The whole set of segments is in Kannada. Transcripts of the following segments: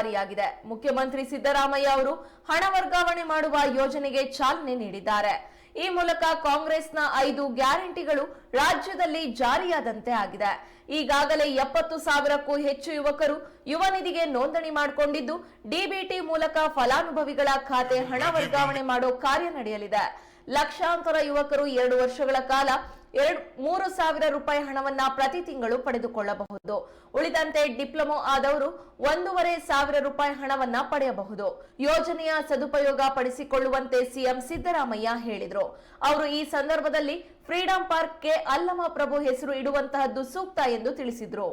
ಜಾರಿಯಾಗಿದೆ. ಮುಖ್ಯಮಂತ್ರಿ ಸಿದ್ದರಾಮಯ್ಯ ಅವರು ಹಣ ವರ್ಗಾವಣೆ ಮಾಡುವ ಯೋಜನೆಗೆ ಚಾಲನೆ ನೀಡಿದ್ದಾರೆ. ಈ ಮೂಲಕ ಕಾಂಗ್ರೆಸ್ನ 5 ಗ್ಯಾರಂಟಿಗಳು ರಾಜ್ಯದಲ್ಲಿ ಜಾರಿಯಾದಂತೆ ಆಗಿದೆ. ಈಗಾಗಲೇ 70,000ಕ್ಕೂ ಹೆಚ್ಚು ಯುವಕರು ಯುವ ನಿಧಿಗೆ ನೋಂದಣಿ ಮಾಡಿಕೊಂಡಿದ್ದು, ಡಿಬಿಟಿ ಮೂಲಕ ಫಲಾನುಭವಿಗಳ ಖಾತೆ ಹಣ ವರ್ಗಾವಣೆ ಮಾಡೋ ಕಾರ್ಯ ನಡೆಯಲಿದೆ. ಲಕ್ಷಾಂತರ ಯುವಕರು 2 ವರ್ಷಗಳ ಕಾಲ 3,000 ರೂಪಾಯಿ ಹಣವನ್ನ ಪ್ರತಿ ತಿಂಗಳು ಪಡೆದುಕೊಳ್ಳಬಹುದು. ಉಳಿದಂತೆ ಡಿಪ್ಲೊಮೊ ಆದವರು 1,500 ರೂಪಾಯಿ ಹಣವನ್ನ ಪಡೆಯಬಹುದು. ಯೋಜನೆಯ ಸದುಪಯೋಗ ಪಡಿಸಿಕೊಳ್ಳುವಂತೆ ಸಿಎಂ ಸಿದ್ದರಾಮಯ್ಯ ಹೇಳಿದರು. ಅವರು ಈ ಸಂದರ್ಭದಲ್ಲಿ ಫ್ರೀಡಂ ಪಾರ್ಕ್ಗೆ ಅಲ್ಲಮ ಪ್ರಭು ಹೆಸರು ಇಡುವಂತಹದ್ದು ಸೂಕ್ತ ಎಂದು ತಿಳಿಸಿದರು.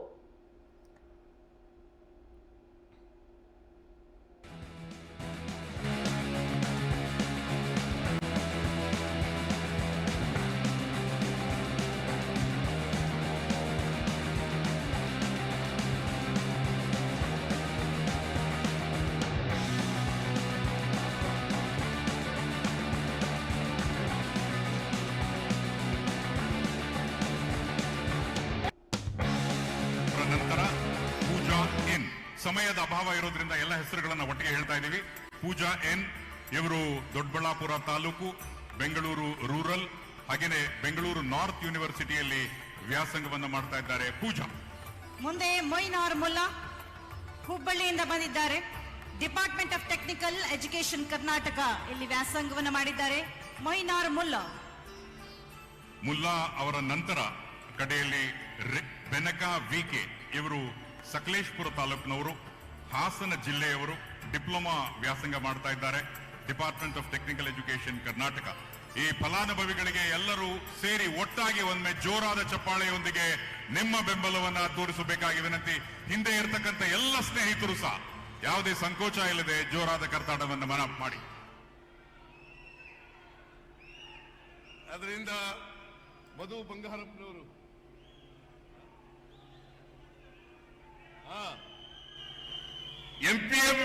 ನಂತರ ಪೂಜಾ ಎನ್. ಸಮಯದ ಅಭಾವ ಇರೋದ್ರಿಂದ ಎಲ್ಲ ಹೆಸರುಗಳನ್ನ ಒಟ್ಟಿಗೆ ಹೇಳ್ತಾ ಇದ್ದೀವಿ. ಪೂಜಾ ಎನ್ ಇವರು ದೊಡ್ಡಬಳ್ಳಾಪುರ ತಾಲೂಕು, ಬೆಂಗಳೂರು ರೂರಲ್, ಹಾಗೇನೆ ಬೆಂಗಳೂರು ನಾರ್ತ್ ಯೂನಿವರ್ಸಿಟಿಯಲ್ಲಿ ವ್ಯಾಸಂಗವನ್ನು ಮಾಡ್ತಾ ಇದ್ದಾರೆ. ಪೂಜಾ. ಮುಂದೆ ಮೊಯ್ನಾರ್ ಮುಲ್ಲಾ ಹುಬ್ಬಳ್ಳಿಯಿಂದ ಬಂದಿದ್ದಾರೆ. Department of technical education Karnataka ಇಲ್ಲಿ ವ್ಯಾಸಂಗವನ್ನು ಮಾಡಿದ್ದಾರೆ. ಮೊಯ್ನಾರ್ ಮುಲ್ಲಾ ಅವರ ನಂತರ ಕಡೆಯಲ್ಲಿ ಬೆನಕಾ ವಿಕೆ ಇವರು ಸಕಲೇಶ್ಪುರ ತಾಲೂಕಿನವರು, ಹಾಸನ ಜಿಲ್ಲೆಯವರು, ಡಿಪ್ಲೊಮಾ ವ್ಯಾಸಂಗ ಮಾಡ್ತಾ ಇದ್ದಾರೆ. Department of technical education Karnataka. ಈ ಫಲಾನುಭವಿಗಳಿಗೆ ಎಲ್ಲರೂ ಸೇರಿ ಒಟ್ಟಾಗಿ ಒಮ್ಮೆ ಜೋರಾದ ಚಪ್ಪಾಳೆಯೊಂದಿಗೆ ನಿಮ್ಮ ಬೆಂಬಲವನ್ನ ತೋರಿಸಬೇಕಾಗಿ ವಿನಂತಿ. ಹಿಂದೆ ಇರತಕ್ಕಂಥ ಎಲ್ಲ ಸ್ನೇಹಿತರು ಸಹ ಯಾವುದೇ ಸಂಕೋಚ ಇಲ್ಲದೆ ಜೋರಾದ ಕರ್ತಾಡವನ್ನು ಮನ ಮಾಡಿ. ಅದರಿಂದ ಮಧು ಬಂಗಾರಪ್ಪನವರು ಎಂಪಿಎಂ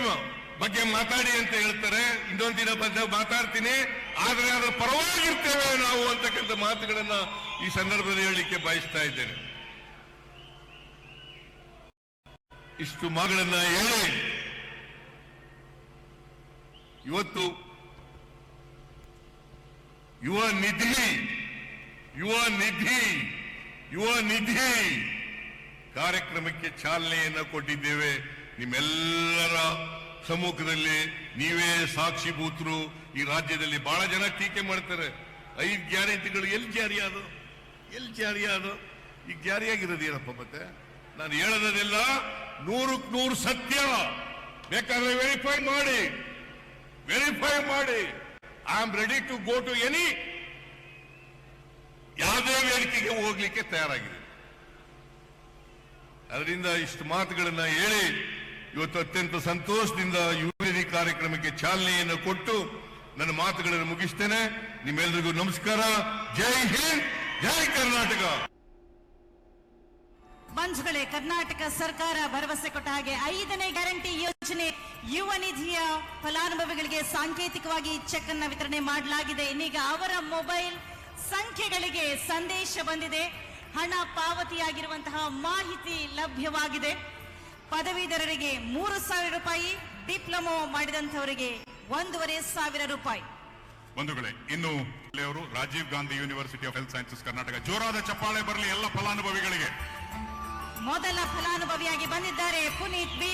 ಬಗ್ಗೆ ಮಾತಾಡಿ ಅಂತ ಹೇಳ್ತಾರೆ. ಇನ್ನೊಂದು ದಿನ ಬಂದಾಗ ಮಾತಾಡ್ತೀನಿ, ಆದ್ರೆ ಅದರ ಪರವಾಗಿರ್ತೇವೆ ನಾವು ಅಂತಕ್ಕಂಥ ಮಾತುಗಳನ್ನ ಈ ಸಂದರ್ಭದಲ್ಲಿ ಹೇಳಲಿಕ್ಕೆ ಬಯಸ್ತಾ ಇದ್ದೇನೆ. ಇಷ್ಟು ಮಾತುಗಳನ್ನ ಹೇಳಿ ಇವತ್ತು ಯುವ ನಿಧಿ ಕಾರ್ಯಕ್ರಮಕ್ಕೆ ಚಾಲನೆಯನ್ನು ಕೊಟ್ಟಿದ್ದೇವೆ. ನಿಮ್ಮೆಲ್ಲರ ಸಮ್ಮುಖದಲ್ಲಿ ನೀವೇ ಸಾಕ್ಷಿಭೂತರು. ಈ ರಾಜ್ಯದಲ್ಲಿ ಬಹಳ ಜನ ಟೀಕೆ ಮಾಡ್ತಾರೆ, 5 ಗ್ಯಾರಂಟಿಗಳು ಎಲ್ಲಿ ಜಾರಿಯಾದ ಈಗ ಜಾರಿಯಾಗಿರೋದೇನಪ್ಪ? ಮತ್ತೆ ನಾನು ಹೇಳೋದೆಲ್ಲ 100ಕ್ಕೆ 100 ಸತ್ಯ. ಬೇಕಾದ್ರೆ ವೆರಿಫೈ ಮಾಡಿ. I am ready to go to any ಯಾವುದೇ ವೇದಿಕೆಗೆ ಹೋಗ್ಲಿಕ್ಕೆ ತಯಾರಾಗಿದೆ. ಅದರಿಂದ ಇಷ್ಟು ಮಾತುಗಳನ್ನ ಹೇಳಿ ಇವತ್ತು ಅತ್ಯಂತ ಸಂತೋಷದಿಂದ ಯುವನಿಧಿ ಕಾರ್ಯಕ್ರಮಕ್ಕೆ ಚಾಲನೆಯನ್ನು ಕೊಟ್ಟು ನನ್ನ ಮಾತುಗಳನ್ನು ಮುಗಿಸ್ತೇನೆ. ನಿಮ್ಮೆಲ್ಲರಿಗೂ ನಮಸ್ಕಾರ. ಜೈ ಹಿಂದ್, ಜೈ ಕರ್ನಾಟಕ. ಬಂಧುಗಳೇ, ಕರ್ನಾಟಕ ಸರ್ಕಾರ ಭರವಸೆ ಕೊಟ್ಟ ಹಾಗೆ 5ನೇ ಗ್ಯಾರಂಟಿ ಯೋಜನೆ ಯುವ ನಿಧಿಯ ಫಲಾನುಭವಿಗಳಿಗೆ ಸಾಂಕೇತಿಕವಾಗಿ ಚೆಕ್ ಅನ್ನು ವಿತರಣೆ ಮಾಡಲಾಗಿದೆ. ಇನ್ನೀಗ ಅವರ ಮೊಬೈಲ್ ಸಂಖ್ಯೆಗಳಿಗೆ ಸಂದೇಶ ಬಂದಿದೆ. ಹಣ ಪಾವತಿಯಾಗಿರುವಂತಹ ಮಾಹಿತಿ ಲಭ್ಯವಾಗಿದೆ. ಪದವೀಧರರಿಗೆ 3,000 ರೂಪಾಯಿ, ಡಿಪ್ಲೊಮೊ ಮಾಡಿದಂತವರಿಗೆ 1,500 ರೂಪಾಯಿ. ಬಂಧುಗಳೇ, ಇನ್ನು ಅವರು Rajiv Gandhi university of health sciences Karnataka. ಜೋರಾದ ಚಪ್ಪಾಳೆ ಬರಲಿ ಎಲ್ಲ ಫಲಾನುಭವಿಗಳಿಗೆ. ಮೊದಲ ಫಲಾನುಭವಿಯಾಗಿ ಬಂದಿದ್ದಾರೆ ಪುನೀತ್ ಬಿ.